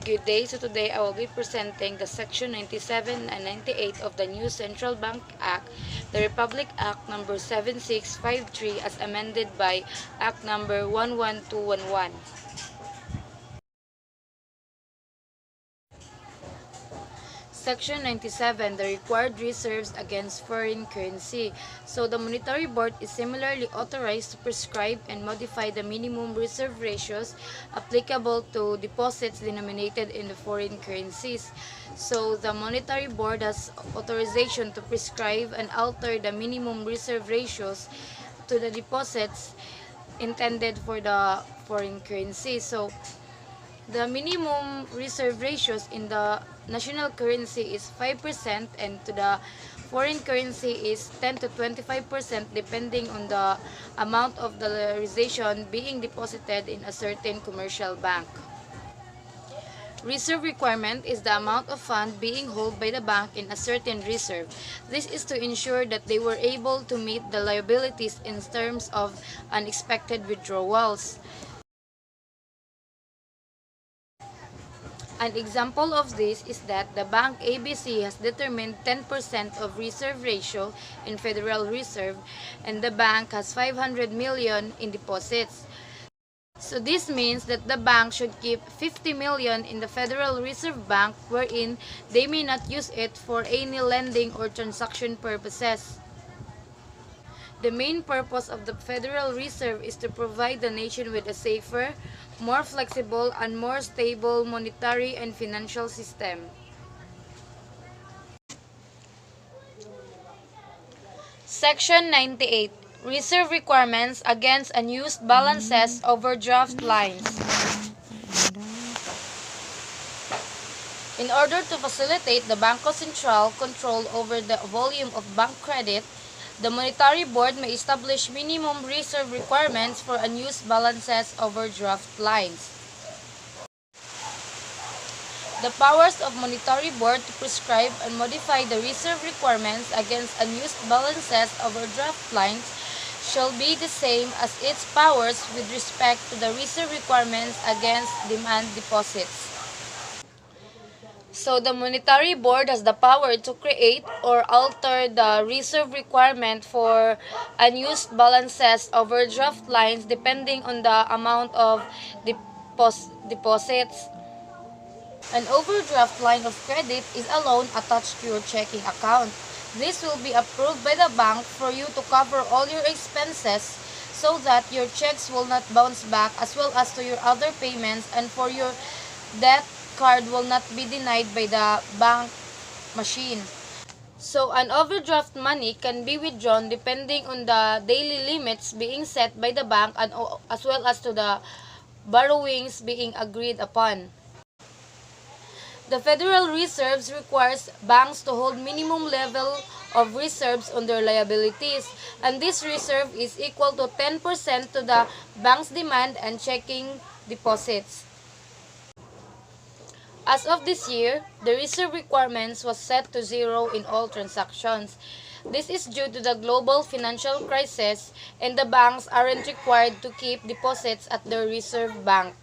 Good day. So today I will be presenting the Section 97 and 98 of the new Central Bank Act, the Republic Act number 7653 as amended by Act number 11211. Section 97, the required reserves against foreign currency. So the Monetary Board is similarly authorized to prescribe and modify the minimum reserve ratios applicable to deposits denominated in the foreign currencies. So the Monetary Board has authorization to prescribe and alter the minimum reserve ratios to the deposits intended for the foreign currency. So the minimum reserve ratios in the national currency is 5% and to the foreign currency is 10 to 25% depending on the amount of dollarization being deposited in a certain commercial bank. Reserve requirement is the amount of fund being held by the bank in a certain reserve. This is to ensure that they were able to meet the liabilities in terms of unexpected withdrawals. An example of this is that the Bank ABC has determined 10% of reserve ratio in Federal Reserve and the bank has 500 million in deposits. So this means that the bank should keep 50 million in the Federal Reserve Bank wherein they may not use it for any lending or transaction purposes. The main purpose of the Federal Reserve is to provide the nation with a safer, more flexible, and more stable monetary and financial system. Section 98. Reserve requirements against unused balances overdraft lines. In order to facilitate the Bangko Sentral control over the volume of bank credit, the Monetary Board may establish minimum reserve requirements for unused balances overdraft lines. The powers of Monetary Board to prescribe and modify the reserve requirements against unused balances overdraft lines shall be the same as its powers with respect to the reserve requirements against demand deposits. So the Monetary Board has the power to create or alter the reserve requirement for unused balances overdraft lines depending on the amount of deposits. An overdraft line of credit is a loan attached to your checking account. This will be approved by the bank for you to cover all your expenses so that your checks will not bounce back, as well as to your other payments, and for your debt card will not be denied by the bank machine. So an overdraft money can be withdrawn depending on the daily limits being set by the bank and as well as to the borrowings being agreed upon. The Federal Reserve requires banks to hold minimum level of reserves on their liabilities, and this reserve is equal to 10% to the bank's demand and checking deposits. As of this year, the reserve requirements was set to zero in all transactions. This is due to the global financial crisis and the banks aren't required to keep deposits at their reserve bank.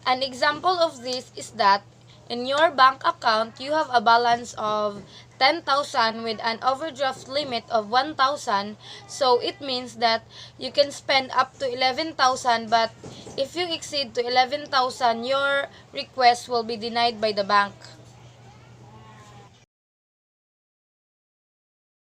An example of this is that in your bank account, you have a balance of 10,000 with an overdraft limit of 1,000. So it means that you can spend up to 11,000, but if you exceed to 11,000, your request will be denied by the bank.